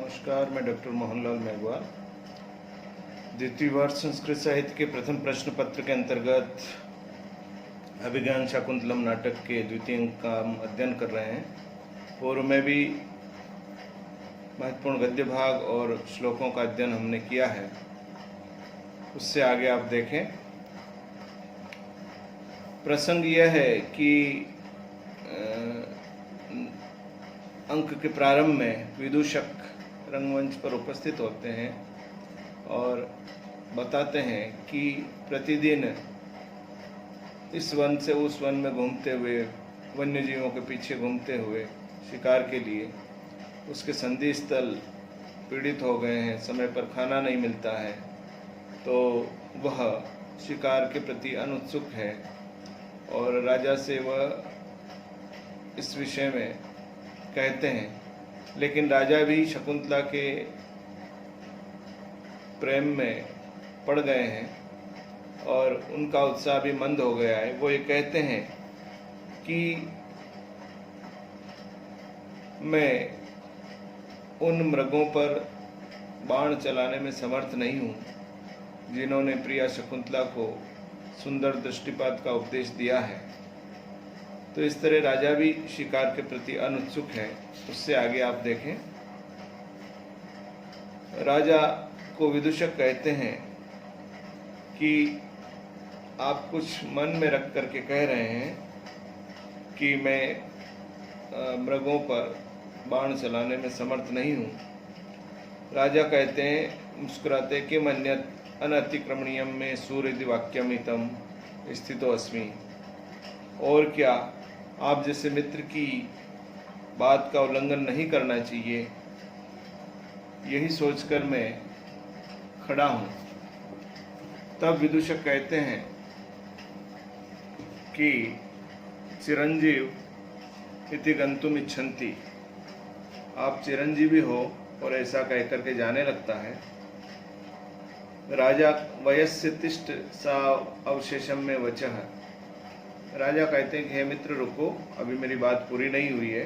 नमस्कार, मैं डॉक्टर मोहनलाल मेघवाल। द्वितीय वर्ष संस्कृत साहित्य के प्रथम प्रश्न पत्र के अंतर्गत अभिज्ञान शाकुंतलम नाटक के द्वितीय अंक का हम अध्ययन कर रहे हैं। पूर्व में भी महत्वपूर्ण गद्य भाग और श्लोकों का अध्ययन हमने किया है, उससे आगे आप देखें। प्रसंग यह है कि अंक के प्रारंभ में विदूषक रंगमंच पर उपस्थित होते हैं और बताते हैं कि प्रतिदिन इस वन से उस वन में घूमते हुए, वन्य जीवों के पीछे घूमते हुए शिकार के लिए उसके संधि स्थल पीड़ित हो गए हैं, समय पर खाना नहीं मिलता है, तो वह शिकार के प्रति अनुत्सुक है और राजा से वह इस विषय में कहते हैं। लेकिन राजा भी शकुंतला के प्रेम में पड़ गए हैं और उनका उत्साह भी मंद हो गया है। वो ये कहते हैं कि मैं उन मृगों पर बाण चलाने में समर्थ नहीं हूँ जिन्होंने प्रिया शकुंतला को सुंदर दृष्टिपात का उपदेश दिया है। तो इस तरह राजा भी शिकार के प्रति अनुत्सुक है। उससे आगे आप देखें। राजा को विदूषक कहते हैं कि आप कुछ मन में रख करके कह रहे हैं कि मैं मृगों पर बाण चलाने में समर्थ नहीं हूँ। राजा कहते हैं मुस्कुराते कि मन्यत अनतिक्रमणीयम में सूर्य वाक्यमितम स्थितो अस्मि। और क्या, आप जैसे मित्र की बात का उल्लंघन नहीं करना चाहिए, यही सोचकर मैं खड़ा हूँ। तब विदूषक कहते हैं कि चिरंजीव इति गंतुम इच्छन्ति, आप चिरंजीवी हो और ऐसा कहकर के जाने लगता है। राजा वयस्य तिष्ठ सा अवशेषम में वचः। राजा कहते हैं कि हे मित्र रुको, अभी मेरी बात पूरी नहीं हुई है।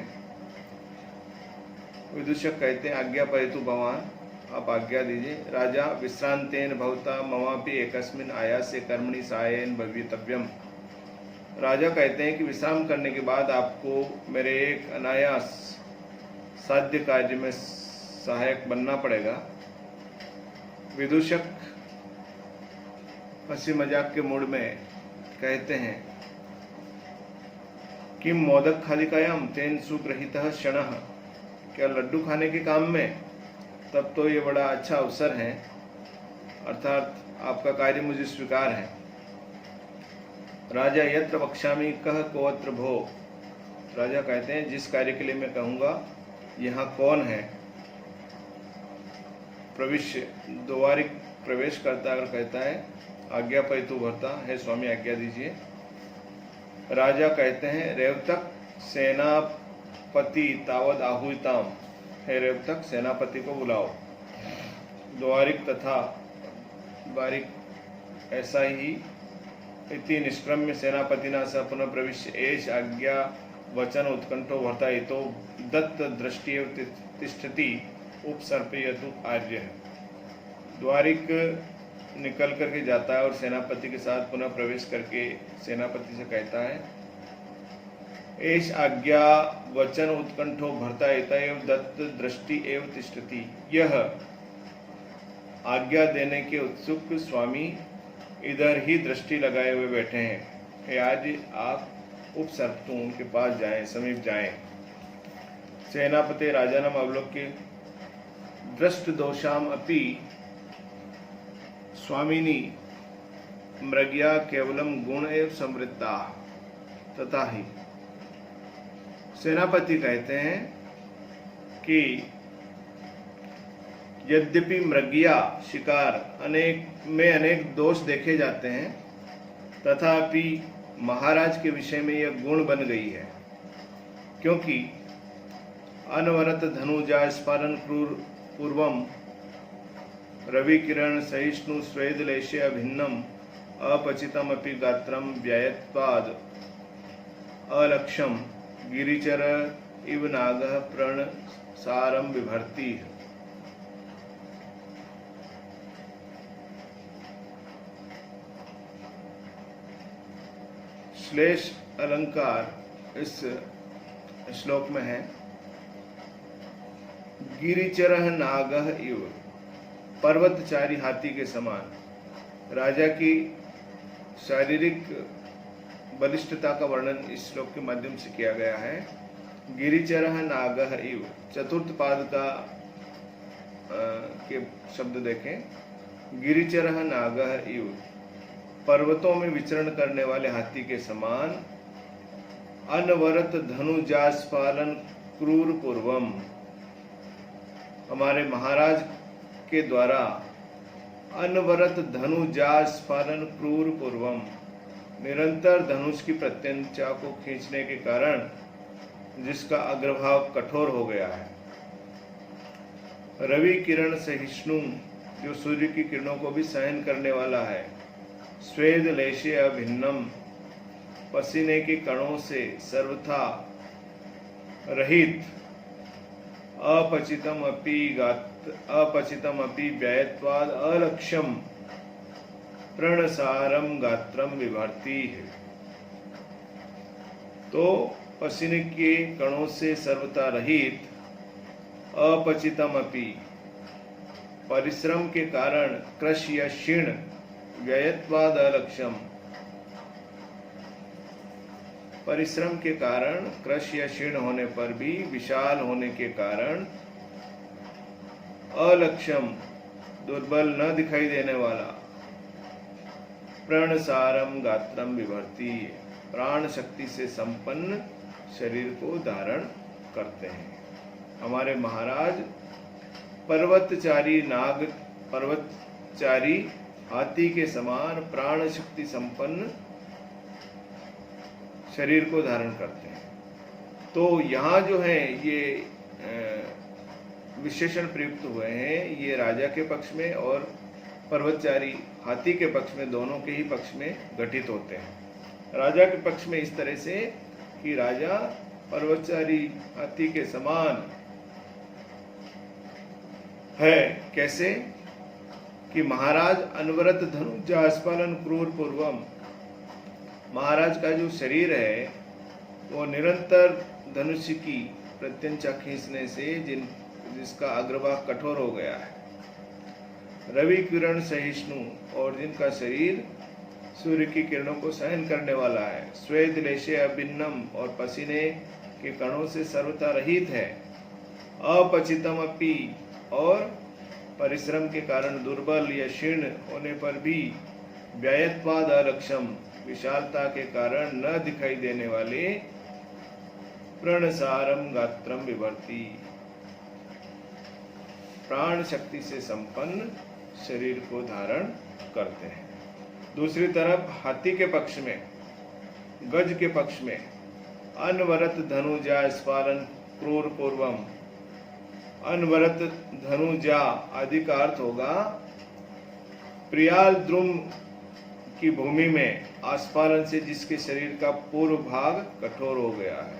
विदूषक कहते हैं आज्ञा पयतु भवान, आप आज्ञा दीजिए। राजा विश्रांतेन भवता ममापि एकस्मिन् आयासे कर्मणि सायेन भवितव्यम। राजा कहते हैं कि विश्राम करने के बाद आपको मेरे एक अनायास साध्य कार्य में सहायक बनना पड़ेगा। विदूषक हंसी मजाक के मूड में कहते हैं कि मोदक खालिकायाम तेन सुग्रहितः क्षणः, क्या लड्डू खाने के काम में, तब तो ये बड़ा अच्छा अवसर है, अर्थात आपका कार्य मुझे स्वीकार है। राजा यत्र वक्ष्यामि कह कोऽत्र भो। राजा कहते हैं जिस कार्य के लिए मैं कहूँगा यहाँ कौन है। प्रविश्य द्वारिक प्रवेश करता और कहता है आज्ञा पयतु भर्ता, है स्वामी आज्ञा दीजिए। राजा कहते हैं रेवतक सेनापति तावद आहुताम, है रेवतक सेनापति को बुलाओ। द्वारिक तथा द्वारिक ऐसा ही इति निष्क्रम्य सेनापतिना स पुनः प्रविश्य एष आज्ञा वचन उत्कंठो भर्ता इतो दत्त दृष्टि तिष्ठति उपसर्पयतु आर्य। द्वारिक निकल करके जाता है और सेनापति के साथ पुनः प्रवेश करके सेनापति से कहता है एष आज्ञा वचन उत्कंठो भर्ता एतएव दत्त दृष्टि एव तिष्ठति। यह आज्ञा देने के उत्सुक स्वामी इधर ही दृष्टि लगाए हुए बैठे हैं। आज आप उपसर्पतु उनके पास जाएं, समीप जाएं। सेनापति राजानम अवलोक्य दृष्ट दोषाम अपि स्वामिनी मृग्या केवलम गुण एव समृद्धा तथा ही। सेनापति कहते हैं कि यद्यपि मृग्या शिकार अनेक दोष देखे जाते हैं, तथापि महाराज के विषय में यह गुण बन गई है, क्योंकि अनवरत धनुजा स्फालन क्रूर पूर्वम रवि किरण सहिष्णु स्वेदलेशे अभिन्नम अपचितमपि गात्रम व्यायत्वाद अलक्षम गिरिचर इव नागः प्रण सारम विभर्ति। श्लेष अलंकार इस श्लोक में है। गिरिचरः नागः इव, पर्वतचारी हाथी के समान। राजा की शारीरिक बलिष्ठता का वर्णन इस श्लोक के माध्यम से किया गया है। गिरिचरः नागः इव, चतुर्थ पाद का के शब्द देखें। गिरिचरः नागः इव, पर्वतों में विचरण करने वाले हाथी के समान। अनवरत धनुजास्फालन क्रूर पूर्वम, हमारे महाराज के द्वारा अनवरत धनुजास्फालन क्रूर पूर्वम, निरंतर धनुष की प्रत्यंचा को खींचने के कारण जिसका अग्रभाग कठोर हो गया है। रवि किरण सहिष्णु, जो सूर्य की किरणों को भी सहन करने वाला है। स्वेद लेशे अभिन्नम, पसीने के कणों से सर्वथा रहित। अपचितम अपि व्ययत्वाद अलक्ष्यम प्रणसारम गात्रम विभर्ति है। तो पसीने के कणों से सर्वथा रहित, अपचितम अपि, परिश्रम के कारण, कृश या क्षीण, व्ययत्वाद अलक्ष्यम, परिश्रम के कारण, कृश या क्षीण होने पर भी, विशाल होने के कारण, अलक्ष्यम, दुर्बल न दिखाई देने वाला, प्रणसारम गात्रम विभर्ति, प्राण शक्ति से संपन्न शरीर को धारण करते हैं। हमारे महाराज पर्वतचारी हाथी के समान प्राण शक्ति संपन्न शरीर को धारण करते हैं। तो यहाँ जो है ये विशेषण प्रयुक्त हुए हैं, ये राजा के पक्ष में और पर्वतचारी हाथी के पक्ष में, दोनों के ही पक्ष में घटित होते हैं। राजा के पक्ष में इस तरह से कि राजा पर्वतचारी हाथी के समान है। कैसे कि महाराज अनवरत धनुजास्फालन क्रूर पूर्वम, महाराज का जो शरीर है वो निरंतर धनुष की प्रत्यंचा खींचने से जिसका अग्रभाग कठोर हो गया है। रवि किरण सहिष्णु, और जिनका शरीर सूर्य की किरणों को सहन करने वाला है। स्वेद लेशे अभिन्नम, और पसीने के कणों से सर्वथा रहित है। अपचितम अपि, और परिश्रम के कारण दुर्बल या क्षीण होने पर भी, व्ययत्वाद अलक्ष्यम, विशालता के कारण न दिखाई देने वाले, प्रणसारम गात्रम विभर्ति, प्राण शक्ति से संपन्न शरीर को धारण करते हैं। दूसरी तरफ हाथी के पक्ष में, गज के पक्ष में, अनवरत धनुजा स्फालन क्रूर पूर्वम, अनवरत धनुजा आदि का अर्थ होगा प्रियाल द्रुम की भूमि में आस्फालन से जिसके शरीर का पूर्व भाग कठोर हो गया है।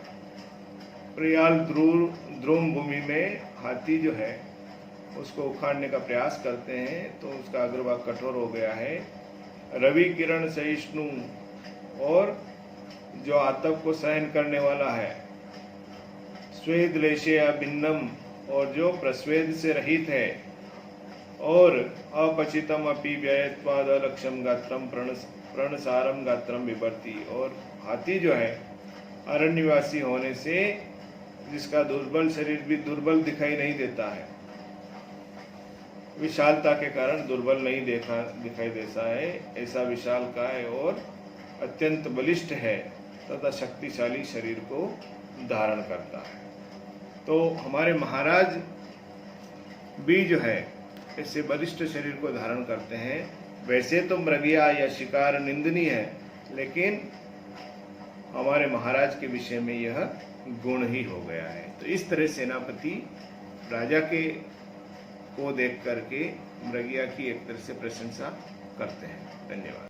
प्रियाल द्रुम भूमि में हाथी जो है उसको उखाड़ने का प्रयास करते हैं तो उसका अग्रभाग कठोर हो गया है। रवि किरण सहिष्णु, और जो आतप को सहन करने वाला है। स्वेद लेशे अभिन्नम, और जो प्रस्वेद से रहित है। और अपचितम अपि व्ययत्वाद अलक्ष्यम गात्रम प्रणसारम गात्रम विभर्ति, और हाथी जो है अरण्यवासी होने से जिसका दुर्बल शरीर भी दुर्बल दिखाई नहीं देता है, विशालता के कारण दुर्बल नहीं दिखाई देता है, ऐसा विशालकाय और अत्यंत बलिष्ठ है तथा शक्तिशाली शरीर को धारण करता है। तो हमारे महाराज भी जो है ऐसे बलिष्ठ शरीर को धारण करते हैं। वैसे तो मृगया या शिकार निंदनीय है, लेकिन हमारे महाराज के विषय में यह गुण ही हो गया है। तो इस तरह सेनापति राजा के को देख करके मृगया की एक तरह से प्रशंसा करते हैं। धन्यवाद।